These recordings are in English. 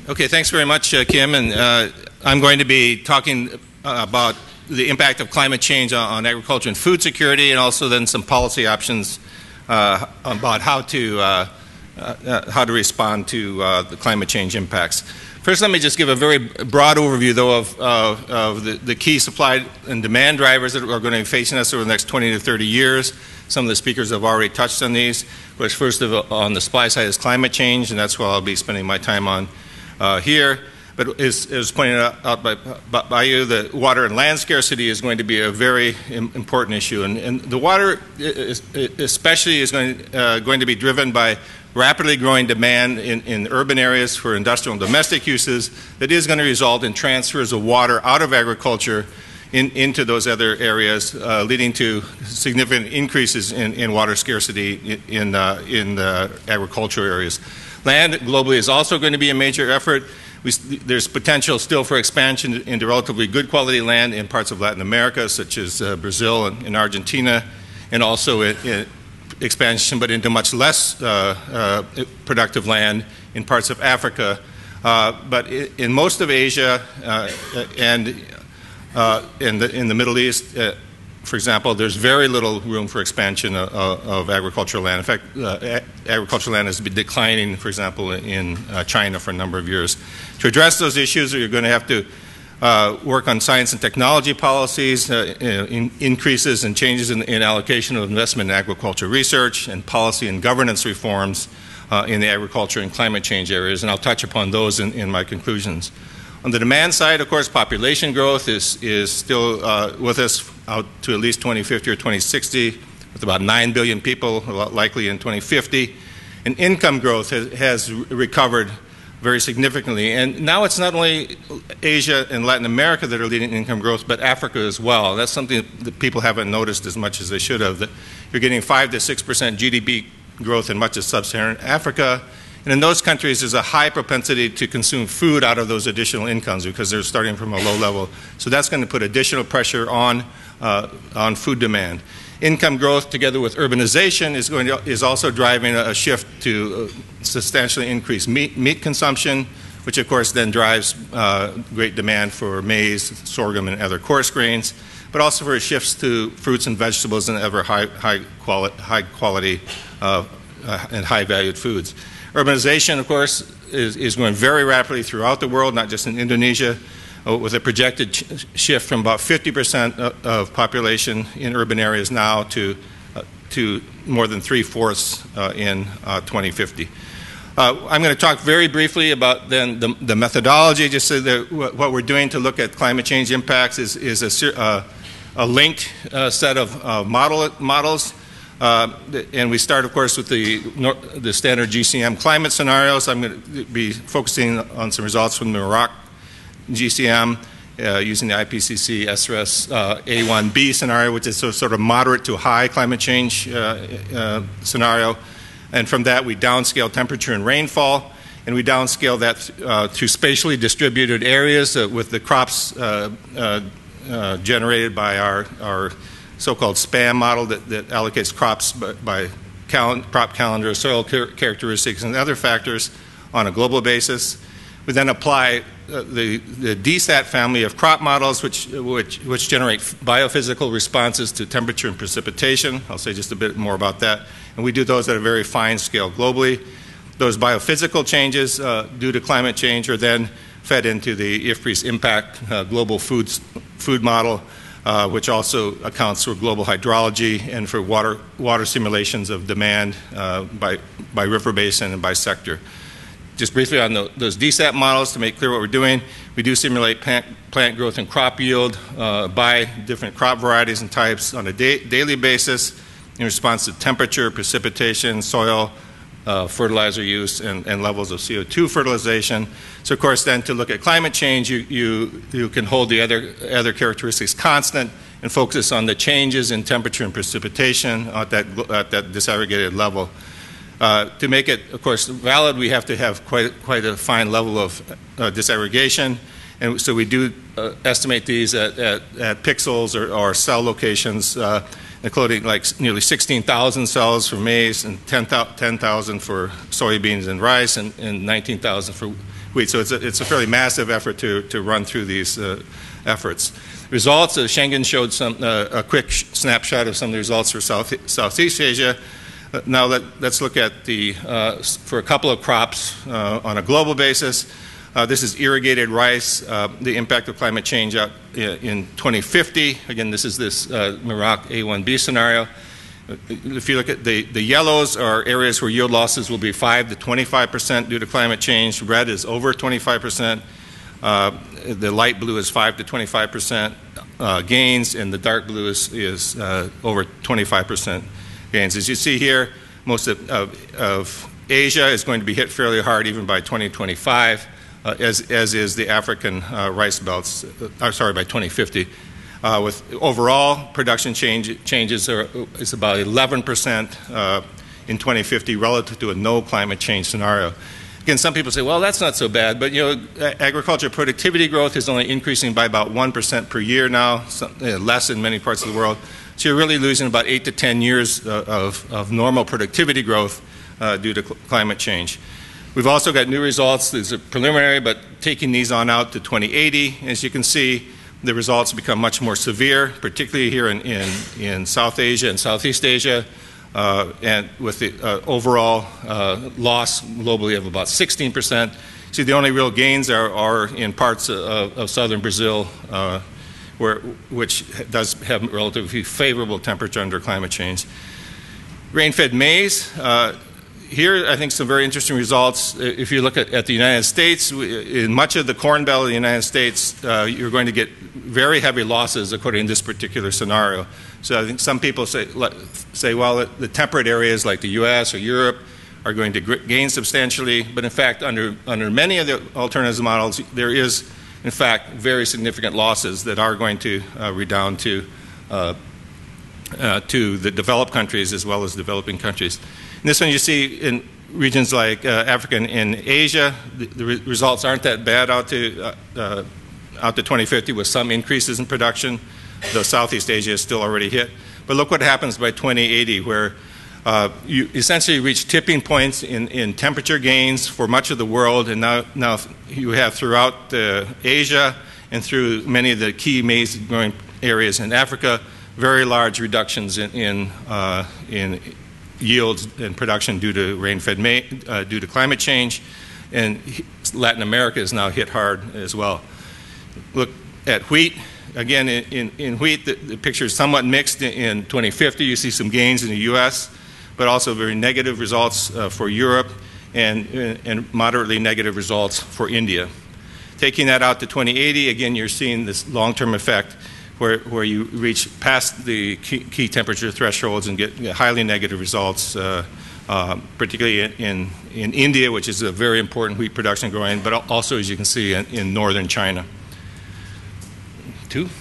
Okay, thanks very much, Kim. And I'm going to be talking about the impact of climate change on agriculture and food security, and also then some policy options about how to respond to the climate change impacts. First, let me just give a very broad overview, though, of the key supply and demand drivers that are going to be facing us over the next 20 to 30 years. Some of the speakers have already touched on these. Which first on the supply side is climate change, and that's what I'll be spending my time on here. But as pointed out by you, the water and land scarcity is going to be a very important issue. And the water especially is going to be driven by rapidly growing demand in urban areas for industrial and domestic uses that is going to result in transfers of water out of agriculture into those other areas, leading to significant increases in water scarcity in agricultural areas. Land globally is also going to be a major effort. There's potential still for expansion into relatively good quality land in parts of Latin America, such as Brazil and Argentina, and also expansion, but into much less productive land in parts of Africa. But in most of Asia and in the Middle East, for example, there's very little room for expansion of agricultural land. In fact, agricultural land has been declining, for example, in China for a number of years. To address those issues, you're going to have to work on science and technology policies, increases and changes in allocation of investment in agriculture research, and policy and governance reforms in the agriculture and climate change areas, and I'll touch upon those in my conclusions. On the demand side, of course, population growth is still with us out to at least 2050 or 2060, with about 9 billion people, likely in 2050. And income growth has recovered very significantly. And now it's not only Asia and Latin America that are leading income growth, but Africa as well. That's something that people haven't noticed as much as they should have, that you're getting 5 to 6% GDP growth in much of sub-Saharan Africa. And in those countries, there's a high propensity to consume food out of those additional incomes because they're starting from a low level. So that's going to put additional pressure on food demand. Income growth, together with urbanization, is also driving a shift to substantially increase meat consumption, which of course then drives great demand for maize, sorghum, and other coarse grains, but also for shifts to fruits and vegetables and other high quality and high valued foods. Urbanization, of course, is going very rapidly throughout the world, not just in Indonesia, with a projected shift from about 50% of population in urban areas now to more than 3/4 in 2050. I'm going to talk very briefly about then the methodology, just so that what we're doing to look at climate change impacts is a linked set of models. And we start, of course, with the standard GCM climate scenarios. I'm going to be focusing on some results from the Iraq GCM using the IPCC SRS A1B scenario, which is sort of moderate to high climate change scenario. And from that, we downscale temperature and rainfall, and we downscale that to spatially distributed areas with the crops generated by our so-called SPAM model that allocates crops by crop calendar, soil characteristics, and other factors on a global basis. We then apply the DSAT family of crop models, which generate biophysical responses to temperature and precipitation. I'll say just a bit more about that. And we do those at a very fine scale globally. Those biophysical changes due to climate change are then fed into the IFPRI's impact global food model, which also accounts for global hydrology and for water simulations of demand by river basin and by sector. Just briefly on those DSAT models, to make clear what we're doing, we do simulate plant growth and crop yield by different crop varieties and types on a daily basis in response to temperature, precipitation, soil, fertilizer use, and levels of CO2 fertilization. So of course then to look at climate change, you can hold the other characteristics constant and focus on the changes in temperature and precipitation at that disaggregated level. To make it, of course, valid, we have to have quite a fine level of disaggregation, and so we do estimate these at pixels or cell locations, including like nearly 16,000 cells for maize and 10,000 for soybeans and rice, and 19,000 for wheat. So it's a fairly massive effort to run through these efforts. Results, Schengen showed a quick snapshot of some of the results for Southeast Asia. Now let's look at for a couple of crops on a global basis. This is irrigated rice, the impact of climate change out in 2050. Again, this is this Merak A1B scenario. If you look at the yellows are areas where yield losses will be 5 to 25% due to climate change. Red is over 25%. The light blue is 5 to 25% gains, and the dark blue is over 25% gains. As you see here, most of Asia is going to be hit fairly hard even by 2025, as is the African rice belts, by 2050. With overall production changes is about 11% in 2050 relative to a no climate change scenario. Again, some people say, well, that's not so bad, but agriculture productivity growth is only increasing by about 1% per year now, less in many parts of the world. So you're really losing about 8 to 10 years of normal productivity growth due to climate change. We've also got new results. These are preliminary, but taking these on out to 2080, as you can see, the results become much more severe, particularly here in South Asia and Southeast Asia, and with the overall loss globally of about 16%. See, the only real gains are in parts of southern Brazil, which does have relatively favorable temperature under climate change. Rain-fed maize. Here, I think some very interesting results. If you look at the United States, in much of the Corn Belt of the United States, you're going to get very heavy losses according to this particular scenario. So I think some people say well, the temperate areas like the U.S. or Europe are going to gain substantially, but in fact, under many of the alternative models, there is, in fact, very significant losses that are going to redound to the developed countries as well as developing countries. In this one, you see in regions like Africa and Asia, the results aren't that bad out to 2050 with some increases in production, though Southeast Asia is still already hit. But look what happens by 2080, where you essentially reach tipping points in temperature gains for much of the world, and now you have throughout Asia and through many of the key maize growing areas in Africa, very large reductions in yields and production due to rain-fed maize, due to climate change, and Latin America is now hit hard as well. Look at wheat. Again, in wheat, the picture is somewhat mixed. In 2050, you see some gains in the U.S., but also very negative results for Europe and moderately negative results for India. Taking that out to 2080, again, you're seeing this long-term effect where you reach past the key temperature thresholds and get highly negative results, particularly in India, which is a very important wheat production growing, but also, as you can see, in northern China.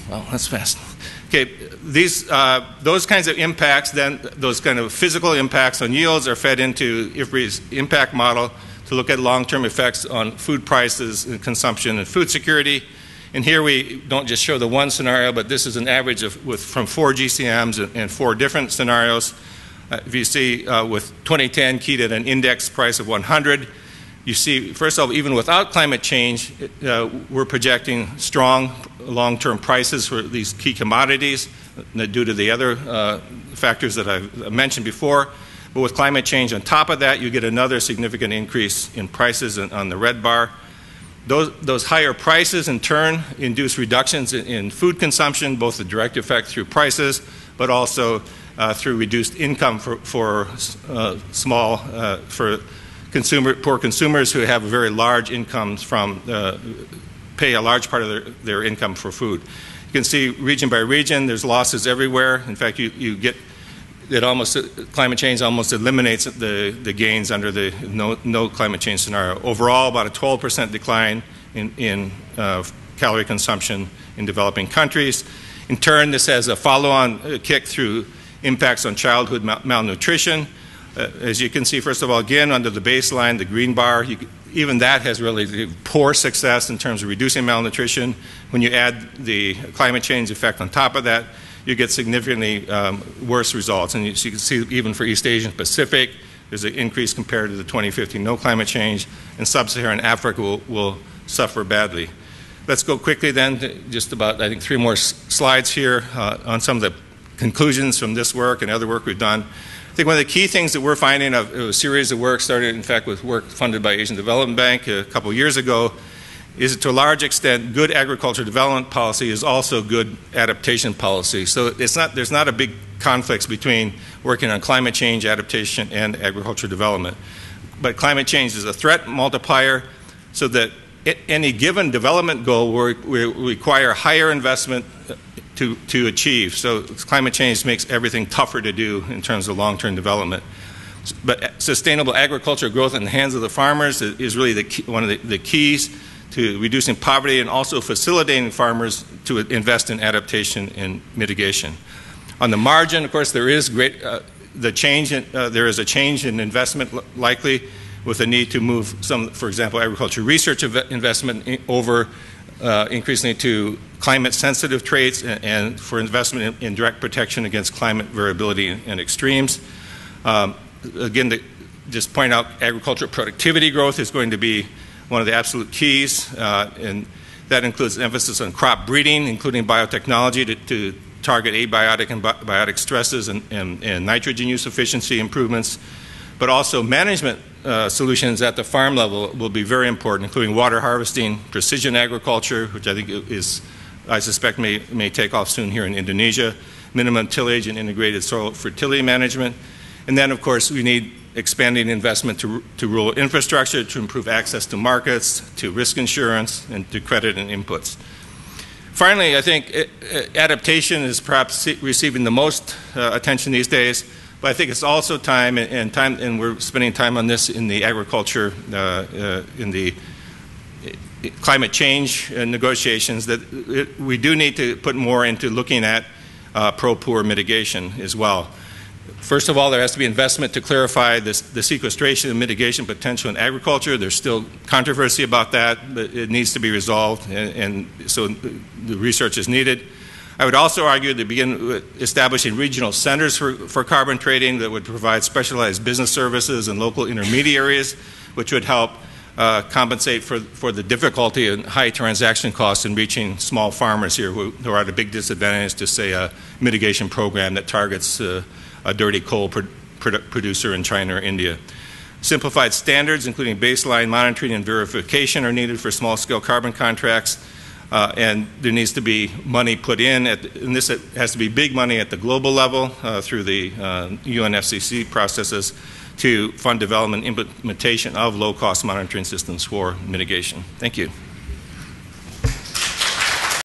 Well, that's fast. Okay, those kinds of impacts, then those kind of physical impacts on yields are fed into IFPRI's impact model to look at long-term effects on food prices and consumption and food security. And here we don't just show the one scenario, but this is an average from 4 GCMs and 4 different scenarios. If you see with 2010 keyed at an index price of 100, you see, first of all, even without climate change, we're projecting strong long-term prices for these key commodities due to the other factors that I've mentioned before. But with climate change on top of that, you get another significant increase in prices on the red bar. Those higher prices, in turn, induce reductions in food consumption, both the direct effect through prices, but also through reduced income for poor consumers who have very large incomes pay a large part of their income for food. You can see region by region, there's losses everywhere. In fact, you get that climate change almost eliminates the gains under the no climate change scenario. Overall, about a 12% decline in calorie consumption in developing countries. In turn, this has a follow-on kick through impacts on childhood malnutrition. As you can see, first of all, again, under the baseline, the green bar, even that has really poor success in terms of reducing malnutrition. When you add the climate change effect on top of that, you get significantly worse results. And you can see even for East Asian Pacific, there's an increase compared to the 2050 no climate change, and sub-Saharan Africa will suffer badly. Let's go quickly then to just about, I think, 3 more slides here on some of the conclusions from this work and other work we've done. I think one of the key things that we're finding of a series of work started, in fact, with work funded by Asian Development Bank a couple years ago, is that to a large extent, good agriculture development policy is also good adaptation policy. So there's not a big conflict between working on climate change, adaptation, and agriculture development. But climate change is a threat multiplier, so that any given development goal will require higher investment to achieve. So climate change makes everything tougher to do in terms of long-term development. But sustainable agriculture growth in the hands of the farmers is really one of the keys to reducing poverty and also facilitating farmers to invest in adaptation and mitigation. On the margin, of course, there is there is a change in investment likely, with a need to move some, for example, agriculture research investment over increasingly to climate-sensitive traits and for investment in direct protection against climate variability and extremes. Again, to just point out, agricultural productivity growth is going to be one of the absolute keys, and that includes emphasis on crop breeding, including biotechnology to target abiotic and biotic stresses and nitrogen use efficiency improvements. But also management solutions at the farm level will be very important, including water harvesting, precision agriculture, which I think I suspect may take off soon here in Indonesia, minimum tillage and integrated soil fertility management. And then, of course, we need expanding investment to rural infrastructure to improve access to markets, to risk insurance, and to credit and inputs. Finally, I think adaptation is perhaps receiving the most attention these days, but I think it's also time, and we're spending time on this in the agriculture, in the climate change negotiations, that we do need to put more into looking at pro-poor mitigation as well. First of all, there has to be investment to clarify the sequestration and mitigation potential in agriculture. There's still controversy about that, but it needs to be resolved, and so the research is needed. I would also argue to begin with establishing regional centers for carbon trading that would provide specialized business services and local intermediaries, which would help compensate for the difficulty and high transaction costs in reaching small farmers here who are at a big disadvantage to, say, a mitigation program that targets a dirty coal producer in China or India. Simplified standards, including baseline monitoring and verification, are needed for small-scale carbon contracts, and there needs to be money put in, and this has to be big money at the global level through the UNFCCC processes to fund development and implementation of low-cost monitoring systems for mitigation. Thank you.